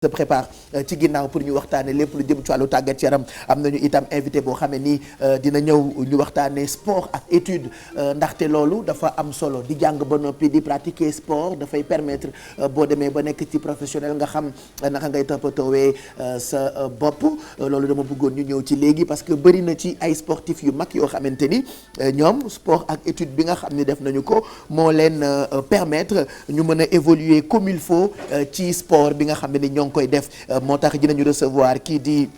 se prépare ci ginnaaw pour ñu waxtaane lépp lu jëm ci wàllu tàggat yaram am nañu itam invité boo xamee ni dina ñëw ñu waxtaane sport ak étude ndaxte loolu dafa am solo di jàng ba noppi di pratiquer sport dafay permettre boo demee ba nekk ci professionnel nga xam naka ngay toppatoowee sa bopp loolu dama bëggoon ñu ñëw ci léegi parce que bëri na ci ay sportifs yu mag yoo xamante ni ñoom sport ak étude bi nga xam ni def nañu ko moo leen permettre ñu mën a évoluer comme il faut ci sport bi nga xam ne ni ñoo koy def moo tax dinañu recevoir kii di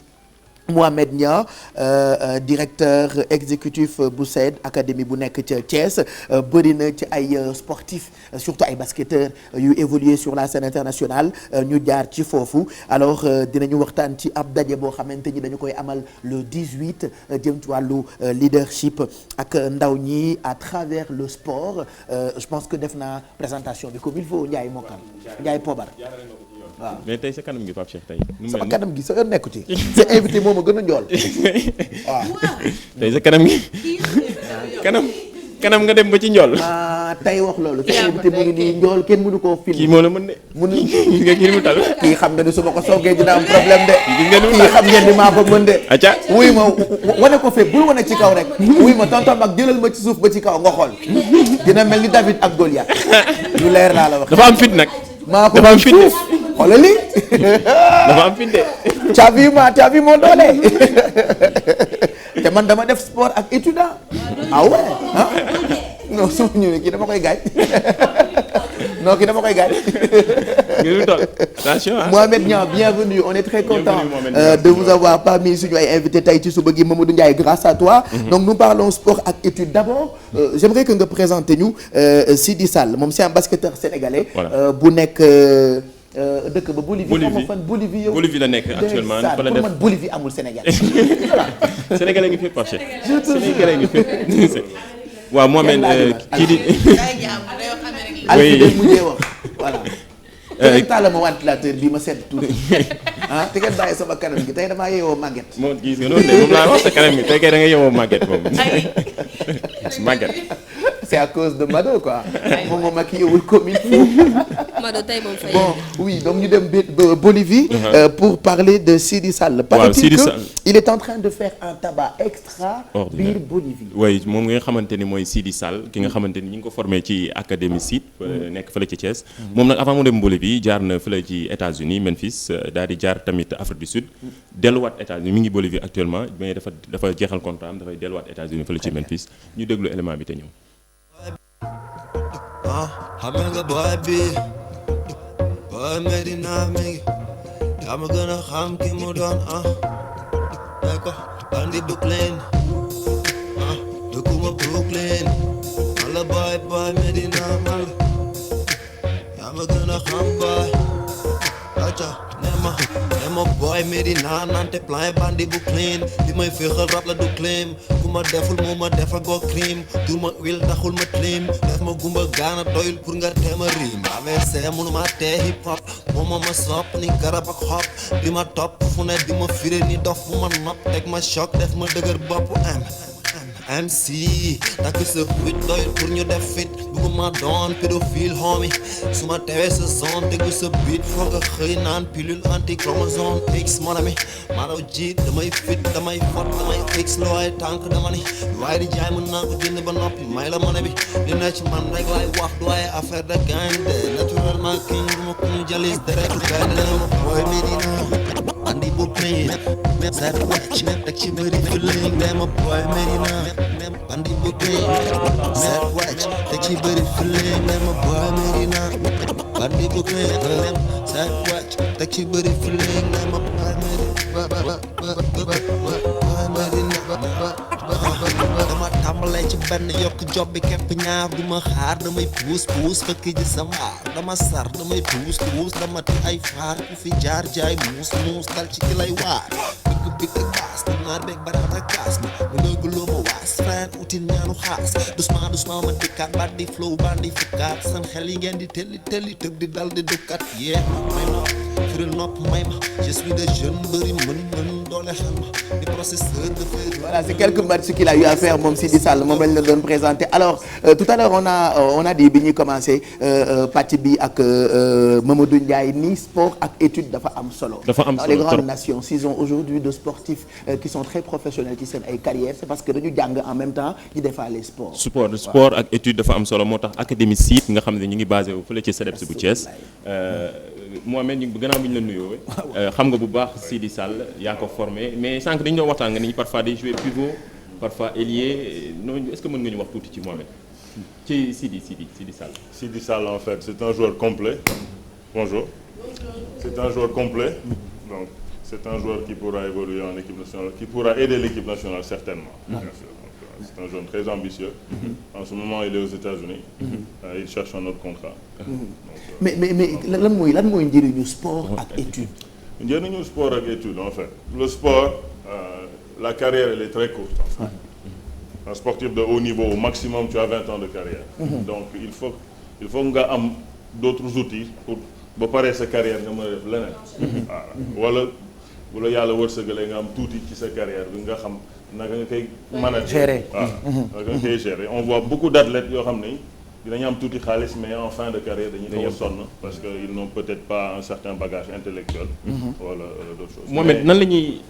Mohamed Niang directeur exécutif bu SAID académie bu nekk ca Thiès bëri na ci ay sportifs surtout ay basketteurs yu évoluer sur la scène internationale ñu jaar ci foofu alors dinañu waxtaan ci ab daje boo xamante ni dañu koy amal le 18 jëm ci wàllu leadership ak ndaw ñi à travers le sport je pense que def naa présentation bi comme il faut Ndiaye Mokal Ndiaye Pobar waaw mais tey sa kanam gi Pape Cheikh tey. sama kanam gi sa yoon nekku ci. sa invité moom a gën a njool. waaw. tey sa kanam gi. kanam nga dem ba ci njool. tey wax loolu. sa invité mu ngi nii njool kenn mënu koo film. kii moo la mën de. mënu nga kii mu tal. kii xam nga ni su ma ko soogee dina am problème de. kii xam ngeen ni maa ko mën de. acca wuy ma wane ko fépp bul wane ci kaw rek. wuy ma tonton mag jëlal ma ci suuf ba ci kaw nga xool. dina mel ni David ak Goliath. lu leer laa la wax. dafa am fit nag. maa ko dafa am fit de. xoolal lii. dafa am fit de. caabi moo doole. te man dama def sport ak étude ah ouais ah non su ma ñëwee kii dama koy gaañ non kii dama koy gaañ. attention Mohamed Niang bienvenue on est très content de vous avoir parmi suñu ay invité tey ci suba gi Mamadou Ndiaye grâce à toi. Donc nous parlons sport ak étude d'abord j'aimerais que nga présenter ñu Sidi Sall moom c'est un basketteur sénégalais. bu nekk. dëkk ba Bolivie la nekk actuellement fa la def pour man Bolivie amul Sénégal. Sénégalais ngi fépp Pape Cheikh. Sénégalais ngi fépp. waaw Mohamed kii di. oui day mujjee wax voilà. te taal ma ventilateur bi ma seet tuuti te ngeen bàyyi sama kanam gi tey damaa yeewoo màgget. moom gis nga noonu de moom laa wax sa kanam gi tey kay da nga yeewoo màgget moom. màgget. c'est à cause de Mado quoi. moom moo maquillé wul comme il faut. Mado tey moom fay. Bon oui donc ñu dem Bolivie. Pour parler de Sidi Sall. Sidi Sall il est en train de faire un tabac extra. biir Bolivie. oui moom nga xamante ni mooy Sidi Sall ki nga xamante ni ñu ngi ko formé ci académie SID. nekk fële ci Thiès. moom nag avant mu dem Bolivie jaar na fële ci États-Unis Memphis daal di jaar tamit Afrique du Sud. delluwaat États-Unis mi ngi Bolivie actuellement mais dafa jeexal contrat am dafay delluwaat États-Unis fële ci Memphis ñu déglu élément bi te ñëw. xam nga boy bi boy Medina mi ngi yaa ma gën a xam ki mu doon ko bandi Brooklyn dëkkuma Brooklyn mala boy Medina mal yaa ma gën a xam boy aca nema boy Medina nante plein bandi Brooklyn li may féexal rap la du claim ku ma deful moo ma defa go crime du ma wil taxul ma tlim def ma gumba gaana doyul pour nga teema rim AVC munu ma tee hip hop moo ma sopp ni garab ak xob di ma topp fu ne di ma firé ni dof bu ma nopp teg ma choc def ma dëgër bopp MC takk sa fit doyul pour ñu def fit bëgguma doon pédophile homie su ma tewee sa zone déglu sa beat foog a xëy naan pilule anti-chromosome X mon ami maa raw jiit damay fit damay fot damay X loo ay tànk dama ni waaye di jaay mën naa ko jënd ba noppi may la monnaie bi li ne ci man rek laay wax du ay affaire de gaynde naturellement king du ma ko ñu jalis deret gaynde ma boy Medina andi bu plain set wecc teg ci bëri feeling dama boy Medina andi bu plain set wecc teg ci bëri feeling dama boy Medina andi bu plain set wecc teg ci bëri feeling dama boy Medina dama tàmbalee ci benn yokk job bi képp ñaar du ma xaar damay puus fekk ji sama dama sar damay puus dama ti ay faar ku fi jaar jaay muus dal ci ki lay waar dëgg bi te baas du naar beeg baraata kaas ma mu nëgg loo ma waas frère utin ñaanu xaas doucement ma dikkaat bandi flow bandi fukkaat san xel yi ngeen di telli tëb di dal di dëkkat may no ubbil nopp may ma je suis de jeune bëri mën doole xel ma di processeur de feu. Voilà, c'est quelques matchs qu'il a eu à faire moom Sidi Sall moom lañ la doon présenté alors tout à l'heure on a dit bi ñuy commencé pàcc bi ak Mamadou Ndiaye ni sport ak étude dafa am solo. dafa am dans solo les grandes nations s'ils ont aujourd'hui de sportifs qui sont très professionnels ci seen ay carrières c'est parce que dañu jàng en même temps di defaale sport. sport ak étude dafa am solo moo tax académie SID nga xam ne ñu ngi basé wu fële ci CEDEPS bu Thiès. Mohamed ñu gannaaw bi ñu la nuyoo. xam nga bu baax Sidi Sall yaa ko formé mais sànq dañu doon waxtaan nga ni parfois day jouer pivot parfois ailier noonu est-ce que mën nga ñu wax tuuti ci Mohamed ci Sidi Sall. Sidi Sall en fait c'est un joueur complet. Bonjour. C'est un joueur complet. Donc c'est un joueur qui pourra évoluer en équipe nationale, qui pourra aider l'équipe nationale certainement. Bien sûr. Donc, c'est un jeune très ambitieux. En ce moment il est aux États-Unis. Il cherche un autre contrat. mais lan mooy njëriñu sport ak étude. njëriñu sport ak étude en fait le sport la carrière elle est très courte. En fait. Un sportif de haut niveau au maximum tu as 20 ans de carrière. Donc il faut nga am d'autres outils pour ba pare sa carrière nga mën a def leneen. wala bu la yàlla wërsëgalee nga am tuuti ci sa carrière bi nga xam naka nga koy manager. gérer naka nga koy gérer on voit beaucoup d'athlètes yoo xam ne dinañu am tuuti xaalis mais en fin de carrière dañuy xaw a sonn parce que ils n'ont peut-être pas un certain bagage intellectuel. wala d'autres choses. Mohamed nan la ñuy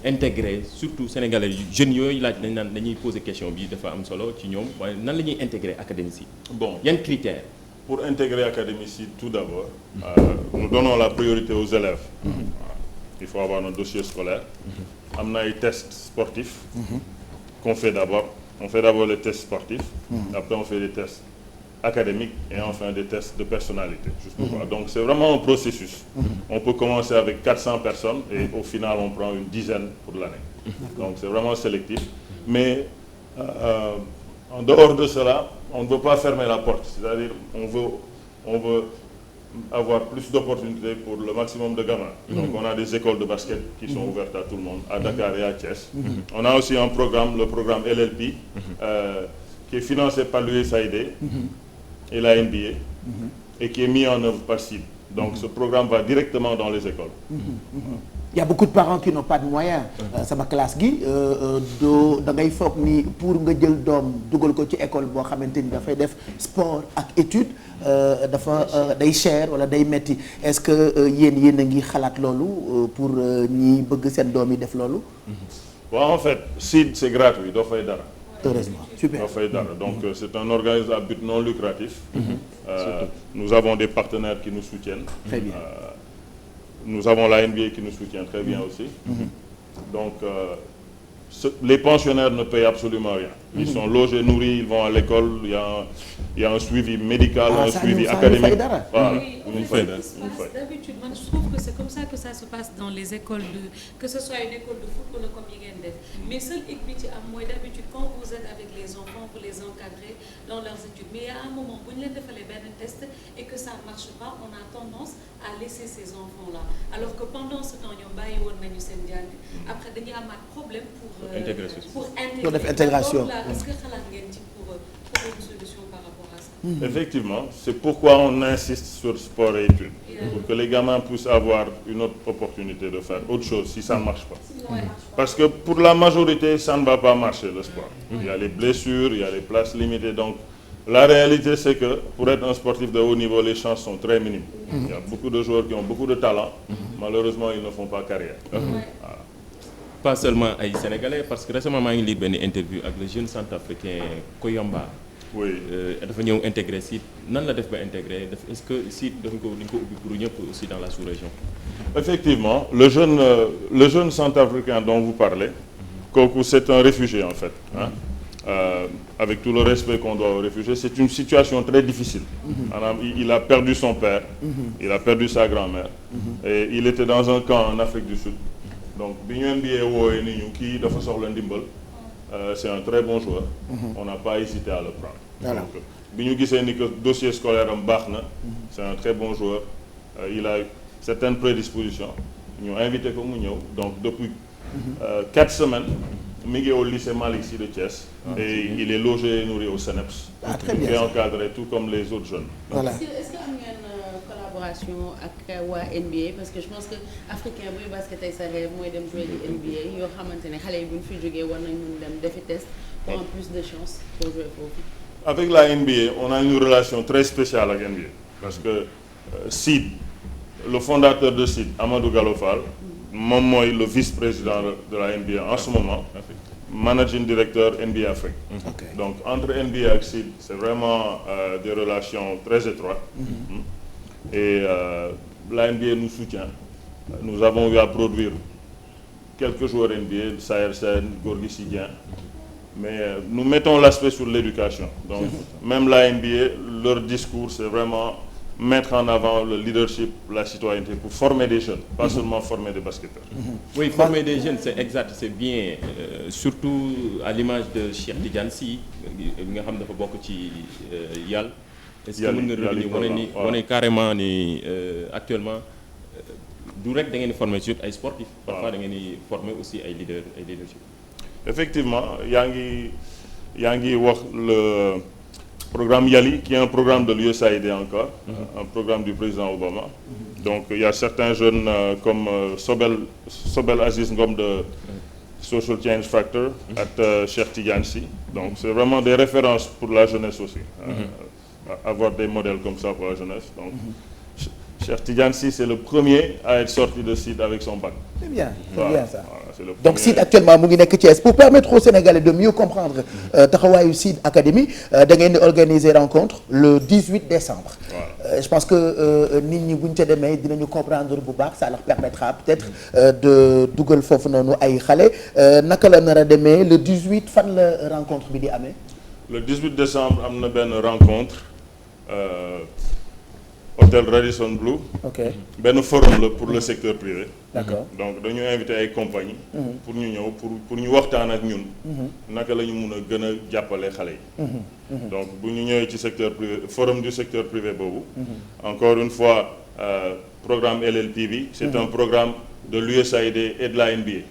intégrer surtout sénégalais jeunes yooyu laaj dañ naan dañuy poser question bi dafa am solo ci ñoom waaye nan la ñuy intégrer académie SID. Bon yan critères. pour intégrer académie SID tout d'abord nous donnons la priorité aux élèves. Il faut avoir un dossier scolaire. am na ay tests sportifs. qu'on fait d'abord. On fait d'abord les tests sportifs, après on fait des tests académiques et enfin des tests de personnalité. Donc c'est vraiment un processus. On peut commencer avec 400 personnes et au final on prend une dizaine pour l'année. Donc c'est vraiment sélectif. Mais en dehors de cela, on ne veut pas fermer la porte. C'est-à-dire on veut avoir plus d'opportunités pour le maximum de gamins. Donc on a des écoles de basket qui sont ouvertes à tout le monde, à Dakar et à Thiès. On a aussi un programme, le programme LLP, qui est financé par l'USAID et la NBA, et qui est mis en œuvre par SID. Donc ce programme va directement dans les écoles. Il y a beaucoup de parents qui n'ont pas de moyens. sama classe gi da ngay foog ni pour nga jël doom dugal ko ci école boo xamante ni dafay def sport ak étude dafa day cher wala day metti est-ce que yéen a ngi xalaat loolu pour ñi bëgg seen doom yi def loolu. Waaw en fait SID c'est gratuit doo fay dara. Heureusement super. doo fay dara donc c'est un organisme à but non lucratif. Nous avons des partenaires qui nous soutiennent. Très bien. Nous avons la NBA qui nous soutient très bien aussi. Donc les pensionnaires ne payent absolument rien. Ils sont logés, nourris, ils vont à l'école, il y a un suivi médical, un suivi académique. Voilà. D'habitude, moi je trouve que c'est comme ça que ça se passe dans les écoles que ce soit une école de foot ou comme yi ngeen def. Mais seul hic bi ci am mooy d'habitude quand vous êtes avec les enfants, vous les encadrez dans leurs études. Mais il y a un moment bu ñu leen defalee benn test et que ça marche pas, on a tendance à laisser ces enfants-là. Alors que pendant ce temps ñoom bàyyi woon nañu seen jàng. Après dañuy amaat problème pour def intégration. Est-ce que xalaat ngeen ci pour une solution par rapport à ça? Effectivement, c'est pourquoi on insiste sur sport et études. Pour que les gamins puissent avoir une autre opportunité de faire autre chose si ça ne marche pas. Parce que pour la majorité, ça ne va pas marcher le sport. Il y a les blessures, il y a les places limitées. Donc la réalité, c'est que pour être un sportif de haut niveau, les chances sont très minimes. Il y a beaucoup de joueurs qui ont beaucoup de talent. Malheureusement, ils ne font pas carrière. Voilà. Pas seulement ay Sénégalais parce que récemment maa ngi lire benn interview ak le jeune centrafricain Koyamba. Oui. dafa ñëw intégré SID nan la def ba intégré est-ce que SID dañ ko ubbi pour ñëpp aussi dans la sous-région. Effectivement, le jeune centrafricain dont vous parlez, kooku c'est un réfugié en fait. Hein? Avec tout le respect qu'on doit aux réfugiés, c'est une situation très difficile. Il a perdu son père, il a perdu sa grand-mère, et il était dans un camp en Afrique du Sud. Donc bi ñu NBA wooyee ni ñu kii dafa soxla ndimbal c'est un très bon joueur. On n'a pas hésité à le prendre. Voilà. Donc bi ñu gisee ni que dossier scolaire am baax na c'est un très bon joueur. Il a certaines prédispositions ñu invité ko mu ñëw donc depuis 4 semaines mi ngi au lycée Malick Sy de Thiès. Et il est logé et nourri au CNEPS. Très bien. Il est encadré tout comme les autres jeunes. Voilà. Est-ce que am ngeen collaboration relation ak waa NBA parce que je pense que africain buy basket ay sa rêve mooy dem jouer di NBA yoo xamante ne xale yi bu ñu fi jógee war nañ mun dem defi test pour avoir plus de chance pour jouer foofu. Avec la NBA, on a une relation très spéciale avec NBA parce que SID, le fondateur de SID, Amadou Gallo Fall, moom mooy le vice-président de la NBA en ce moment, managing directeur NBA Afrique. Okay. Donc entre NBA et SID, c'est vraiment des relations très étroites. Et la NBA nous soutient. Nous avons eu à produire quelques joueurs NBA, Saher Sène, Gorgui Sy Dieng. Mais nous mettons l'aspect sur l'éducation. Donc même la NBA, leur discours, c'est vraiment mettre en avant le leadership, la citoyenneté pour former des jeunes, pas seulement former des basketteurs. Oui, former des jeunes, c'est exact, c'est bien. Surtout à l'image de Cheikh Tidiane Sy, nga xam dafa bokk ci yàlla. Est-ce que mën nga revenir wane carrément ni actuellement du rek da ngeen di former surtout ay sportifs. Parfois da ngeen di former aussi ay leadership. Effectivement, yaa ngi wax le programme YALI, qui est un programme de l'USAID encore, un programme du président Obama. Donc il y a certains jeunes comme Sobel Aziz Ngom de Social Change Factor et Cheikh Tidiane Sy. Donc c'est vraiment des références pour la jeunesse aussi. Avoir des modèles comme ça pour la jeunesse. Donc Cheikh Tidiane Sy, c'est le premier à être sorti de SID avec son bac. C'est bien, ça. Voilà, donc SID actuellement mu ngi nekk Thiès pour permettre aux Sénégalais de mieux comprendre taxawaayu SID Academy da ngeen di organiser rencontre le 18 décembre. Voilà. Je pense que nit ñi bu ñu ca demee dinañu comprendre bu baax ça leur permettra peut-être de dugal foofu noonu ay xale naka la nar a demee le 18 fan la rencontre bi di amee. Le 18 décembre am na benn rencontre. Hôtel Radisson Blu. Ok. benn forum la pour le secteur privé. D'accord. Donc dañu invité ay compagnie pour ñu ñëw pour ñu waxtaan ak ñun. naka la ñu mun a gën a jàppale xale yi. Donc bu ñu ñëwee ci secteur privé forum du secteur privé boobu. Encore une fois programme LLP bi. C'est un programme de l'USAID et de la NBA.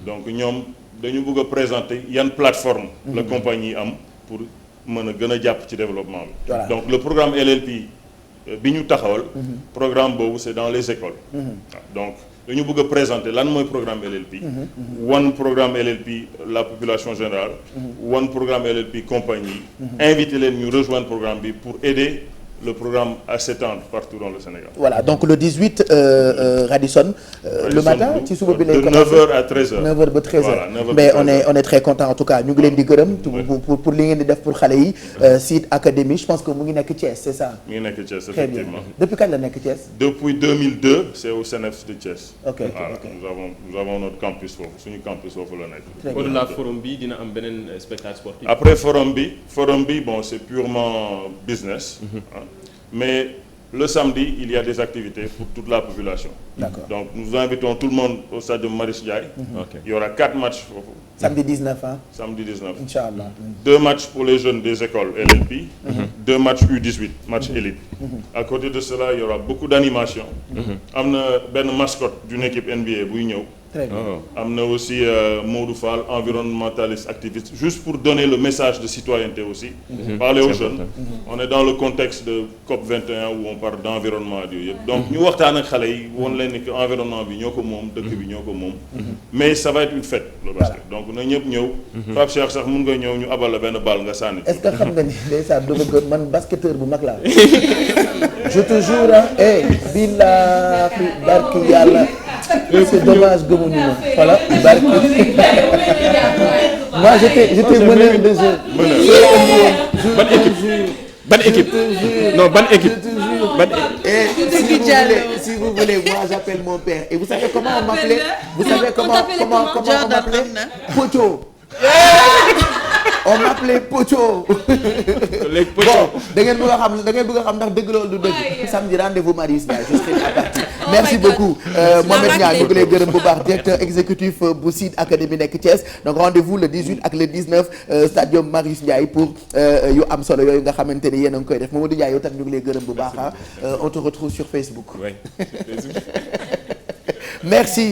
Donc ñoom dañu bëgg a présenter yan plateforme la compagnie am pour mën a gën a jàpp ci développement bi. Voilà. Donc le programme LLP. bi ñu taxawal programme boobu c'est dans les écoles. Donc dañu bëgg a présenter lan mooy programme LLP. wan programme LLP la population générale. wan programme LLP compagnie. inviter leen ñu rejoindre programme bi pour aider le programme à s'étendre partout dans le Sénégal. Voilà, donc le 18 Radisson, le matin ci suba bi lay de 9h à 13h. 9h ba 13h. Voilà, 9h mais ba 13h. on est très content en tout cas ñu ngi leen di gërëm pour li ngeen di def pour xale yi SID Academy je pense que mu ngi nekk Thiès c'est ça. mi ngi nekk Thiès Très bien. effectivement. Depuis quand la nekk Thiès. Depuis 2002 c'est au CNEPS de Thiès. Ok, Voilà, ok. nous avons notre campus foofu suñu campus foofu la nekk. Très bien. Au-delà forum bi dina am beneen spectacle sportif. Après forum bi bon c'est purement business. Mais le samedi il y a des activités pour toute la population. D'accord. Donc nous invitons tout le monde au stade de Marius Ndiaye. Ok. Il y aura 4 matchs foofu. Samedi 19 hein. Samedi 19. Inch'Allah. 2 matchs pour les jeunes des écoles LLP. 2 matchs U18 match élite. À côté de cela il y aura beaucoup d'animation. am na benn mascotte d'une équipe NBA buy ñëw. Très bien. am na aussi Modou Fall environnementaliste activiste juste pour donner le message de citoyenneté aussi. Parler aux jeunes. On est dans le contexte de COP 21 où on parle d'environnement ak yooyu yëpp. Donc ñu waxtaan ak xale yi woon leen ni que environnement bi ñoo ko moom dëkk bi ñoo ko moom. Mais ça va être une fête le basket. Donc na ñëpp ñëw. Pape Cheikh sax mun nga ñëw ñu abal la benn balle nga sànni. Est-ce que xam nga ni ndeysaan dama gën man basketteur bu mag laa. Je te jure ah billahi barki yàlla. C'est dommage gëmuñu ma voilà barki. Moi j'étais meneur de jeu. Ban équipe non ban équipe. Et si vous voulez moi j'appelle mon père et vous savez comment on m'appelait? Vous savez comment on m'appelait? Pocho. On m'appelait Pocho. Bon da ngeen bëgg a xam ndax dëgg loolu du dëgg. Samedi rendez-vous Marius Ndiaye je serai à partir. Merci beaucoup Mohamed Niang ñu ngi lay gërëm bu baax directeur exécutif bu SID Academy nekk Thiès donc rendez-vous le 18 ak le 19 stadium Marius Ndiaye pour yu am solo yooyu nga xamante ni yéen a ngi koy def Mamadou Ndiaye yow tam ñu ngi lay gërëm bu baax on te retrouve sur Facebook. Ouais. Merci.